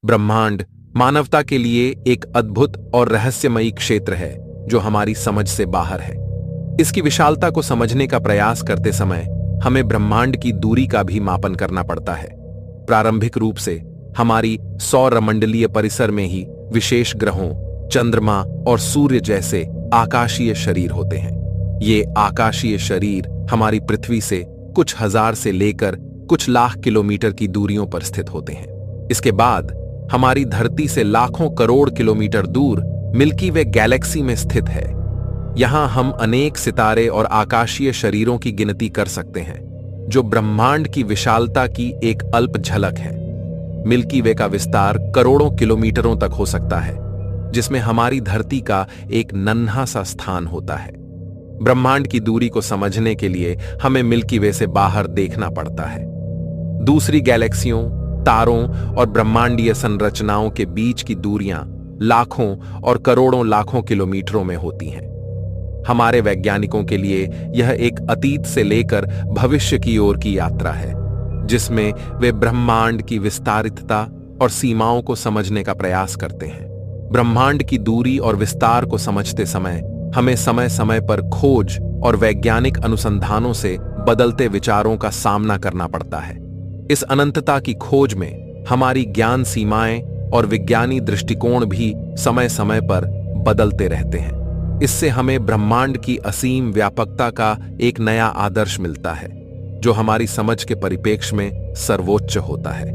ब्रह्मांड मानवता के लिए एक अद्भुत और रहस्यमयी क्षेत्र है जो हमारी समझ से बाहर है। इसकी विशालता को समझने का प्रयास करते समय हमें ब्रह्मांड की दूरी का भी मापन करना पड़ता है। प्रारंभिक रूप से हमारी सौरमंडलीय परिसर में ही विशेष ग्रहों, चंद्रमा और सूर्य जैसे आकाशीय शरीर होते हैं। ये आकाशीय शरीर हमारी पृथ्वी से कुछ हजार से लेकर कुछ लाख किलोमीटर की दूरियों पर स्थित होते हैं। इसके बाद हमारी धरती से लाखों करोड़ किलोमीटर दूर मिल्की वे गैलेक्सी में स्थित है। यहां हम अनेक सितारे और आकाशीय शरीरों की गिनती कर सकते हैं, जो ब्रह्मांड की विशालता की एक अल्प झलक है। मिल्की वे का विस्तार करोड़ों किलोमीटरों तक हो सकता है, जिसमें हमारी धरती का एक नन्हा सा स्थान होता है। ब्रह्मांड की दूरी को समझने के लिए हमें मिल्की वे से बाहर देखना पड़ता है। दूसरी गैलेक्सियों, तारों और ब्रह्मांडीय संरचनाओं के बीच की दूरियां लाखों और करोड़ों लाखों किलोमीटरों में होती हैं। हमारे वैज्ञानिकों के लिए यह एक अतीत से लेकर भविष्य की ओर की यात्रा है, जिसमें वे ब्रह्मांड की विस्तारितता और सीमाओं को समझने का प्रयास करते हैं। ब्रह्मांड की दूरी और विस्तार को समझते समय हमें समय समय पर खोज और वैज्ञानिक अनुसंधानों से बदलते विचारों का सामना करना पड़ता है। इस अनंतता की खोज में हमारी ज्ञान सीमाएं और विज्ञानी दृष्टिकोण भी समय समय पर बदलते रहते हैं। इससे हमें ब्रह्मांड की असीम व्यापकता का एक नया आदर्श मिलता है, जो हमारी समझ के परिप्रेक्ष्य में सर्वोच्च होता है।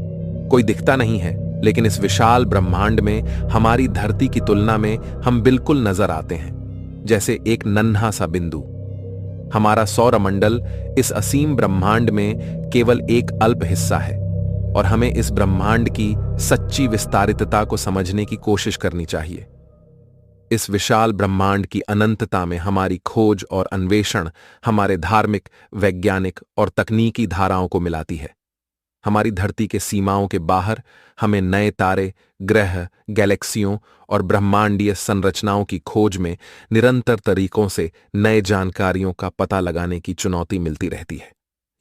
कोई दिखता नहीं है, लेकिन इस विशाल ब्रह्मांड में हमारी धरती की तुलना में हम बिल्कुल नजर आते हैं, जैसे एक नन्हा सा बिंदु। हमारा सौरमंडल इस असीम ब्रह्मांड में केवल एक अल्प हिस्सा है, और हमें इस ब्रह्मांड की सच्ची विस्तारितता को समझने की कोशिश करनी चाहिए। इस विशाल ब्रह्मांड की अनंतता में हमारी खोज और अन्वेषण हमारे धार्मिक, वैज्ञानिक और तकनीकी धाराओं को मिलाती है। हमारी धरती के सीमाओं के बाहर हमें नए तारे, ग्रह, गैलेक्सियों और ब्रह्मांडीय संरचनाओं की खोज में निरंतर तरीकों से नए जानकारियों का पता लगाने की चुनौती मिलती रहती है।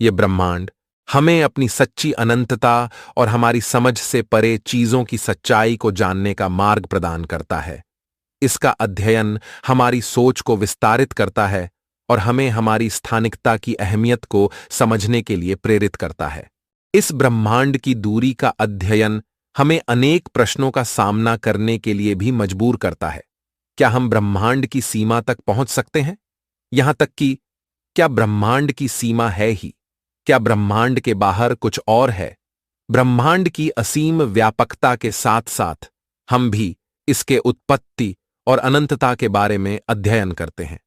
यह ब्रह्मांड हमें अपनी सच्ची अनंतता और हमारी समझ से परे चीजों की सच्चाई को जानने का मार्ग प्रदान करता है। इसका अध्ययन हमारी सोच को विस्तारित करता है और हमें हमारी स्थानिकता की अहमियत को समझने के लिए प्रेरित करता है। इस ब्रह्मांड की दूरी का अध्ययन हमें अनेक प्रश्नों का सामना करने के लिए भी मजबूर करता है। क्या हम ब्रह्मांड की सीमा तक पहुंच सकते हैं? यहां तक कि क्या ब्रह्मांड की सीमा है ही? क्या ब्रह्मांड के बाहर कुछ और है? ब्रह्मांड की असीम व्यापकता के साथ साथ हम भी इसके उत्पत्ति और अनंतता के बारे में अध्ययन करते हैं।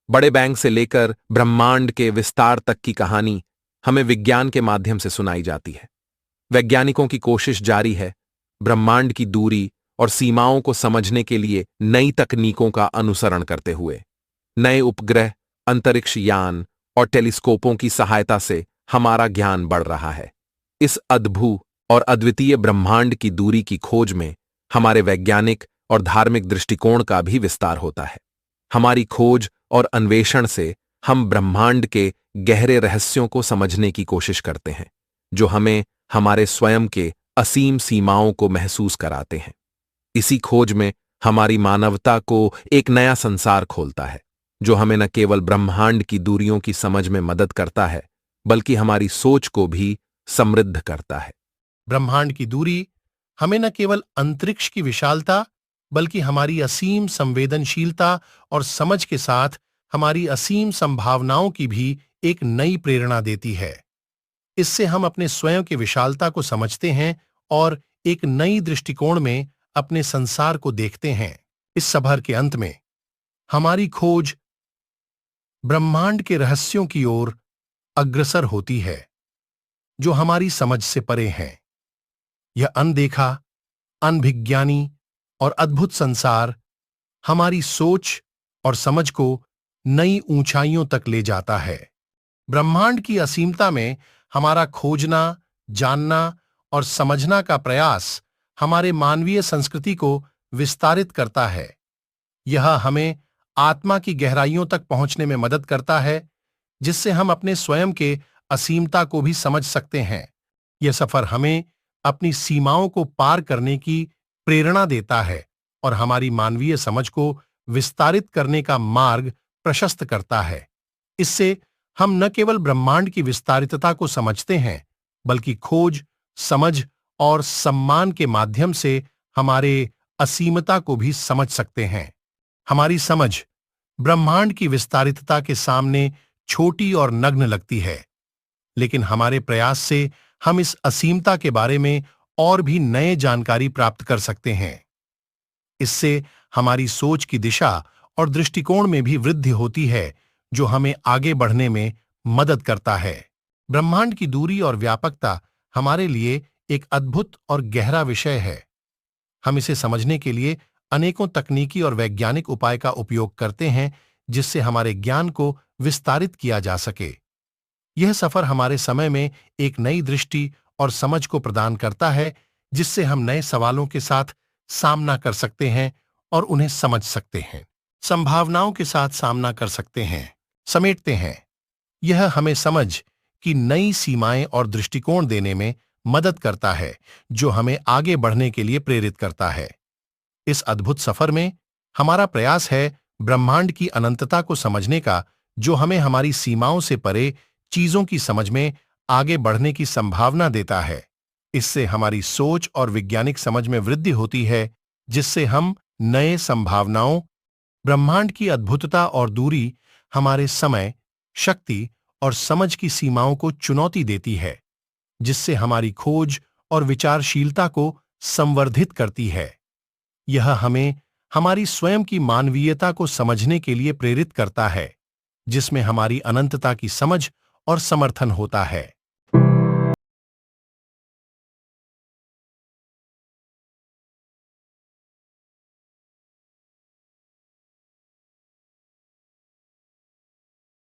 बड़े बैंग से लेकर ब्रह्मांड के विस्तार तक की कहानी हमें विज्ञान के माध्यम से सुनाई जाती है। वैज्ञानिकों की कोशिश जारी है ब्रह्मांड की दूरी और सीमाओं को समझने के लिए नई तकनीकों का अनुसरण करते हुए। नए उपग्रह, अंतरिक्ष यान और टेलीस्कोपों की सहायता से हमारा ज्ञान बढ़ रहा है। इस अद्भुत और अद्वितीय ब्रह्मांड की दूरी की खोज में हमारे वैज्ञानिक और धार्मिक दृष्टिकोण का भी विस्तार होता है। हमारी खोज और अन्वेषण से हम ब्रह्मांड के गहरे रहस्यों को समझने की कोशिश करते हैं, जो हमें हमारे स्वयं के असीम सीमाओं को महसूस कराते हैं। इसी खोज में हमारी मानवता को एक नया संसार खोलता है, जो हमें न केवल ब्रह्मांड की दूरियों की समझ में मदद करता है, बल्कि हमारी सोच को भी समृद्ध करता है। ब्रह्मांड की दूरी हमें न केवल अंतरिक्ष की विशालता, बल्कि हमारी असीम संवेदनशीलता और समझ के साथ हमारी असीम संभावनाओं की भी एक नई प्रेरणा देती है। इससे हम अपने स्वयं की विशालता को समझते हैं और एक नई दृष्टिकोण में अपने संसार को देखते हैं। इस सफर के अंत में हमारी खोज ब्रह्मांड के रहस्यों की ओर अग्रसर होती है, जो हमारी समझ से परे हैं। यह अनदेखा, अनभिज्ञानी और अद्भुत संसार हमारी सोच और समझ को नई ऊंचाइयों तक ले जाता है। ब्रह्मांड की असीमता में हमारा खोजना, जानना और समझना का प्रयास हमारे मानवीय संस्कृति को विस्तारित करता है। यह हमें आत्मा की गहराइयों तक पहुंचने में मदद करता है, जिससे हम अपने स्वयं के असीमता को भी समझ सकते हैं। यह सफर हमें अपनी सीमाओं को पार करने की प्रेरणा देता है और हमारी मानवीय समझ को विस्तारित करने का मार्ग प्रशस्त करता है। इससे हम न केवल ब्रह्मांड की विस्तारितता को समझते हैं, बल्कि खोज, समझ और सम्मान के माध्यम से हमारे असीमता को भी समझ सकते हैं। हमारी समझ ब्रह्मांड की विस्तारितता के सामने छोटी और नग्न लगती है, लेकिन हमारे प्रयास से हम इस असीमता के बारे में और भी नए जानकारी प्राप्त कर सकते हैं। इससे हमारी सोच की दिशा और दृष्टिकोण में भी वृद्धि होती है, जो हमें आगे बढ़ने में मदद करता है। ब्रह्मांड की दूरी और व्यापकता हमारे लिए एक अद्भुत और गहरा विषय है। हम इसे समझने के लिए अनेकों तकनीकी और वैज्ञानिक उपाय का उपयोग करते हैं, जिससे हमारे ज्ञान को विस्तारित किया जा सके। यह सफर हमारे समय में एक नई दृष्टि और समझ को प्रदान करता है, जिससे हम नए सवालों के साथ सामना कर सकते हैं और उन्हें समझ सकते हैं, संभावनाओं के साथ सामना कर सकते हैं, समेटते हैं। यह हमें समझ की नई सीमाएं और दृष्टिकोण देने में मदद करता है, जो हमें आगे बढ़ने के लिए प्रेरित करता है। इस अद्भुत सफर में हमारा प्रयास है ब्रह्मांड की अनंतता को समझने का, जो हमें हमारी सीमाओं से परे चीजों की समझ में आगे बढ़ने की संभावना देता है। इससे हमारी सोच और वैज्ञानिक समझ में वृद्धि होती है, जिससे हम नए संभावनाओं, ब्रह्मांड की अद्भुतता और दूरी हमारे समय, शक्ति और समझ की सीमाओं को चुनौती देती है, जिससे हमारी खोज और विचारशीलता को संवर्धित करती है। यह हमें हमारी स्वयं की मानवीयता को समझने के लिए प्रेरित करता है, जिसमें हमारी अनंतता की समझ और समर्थन होता है।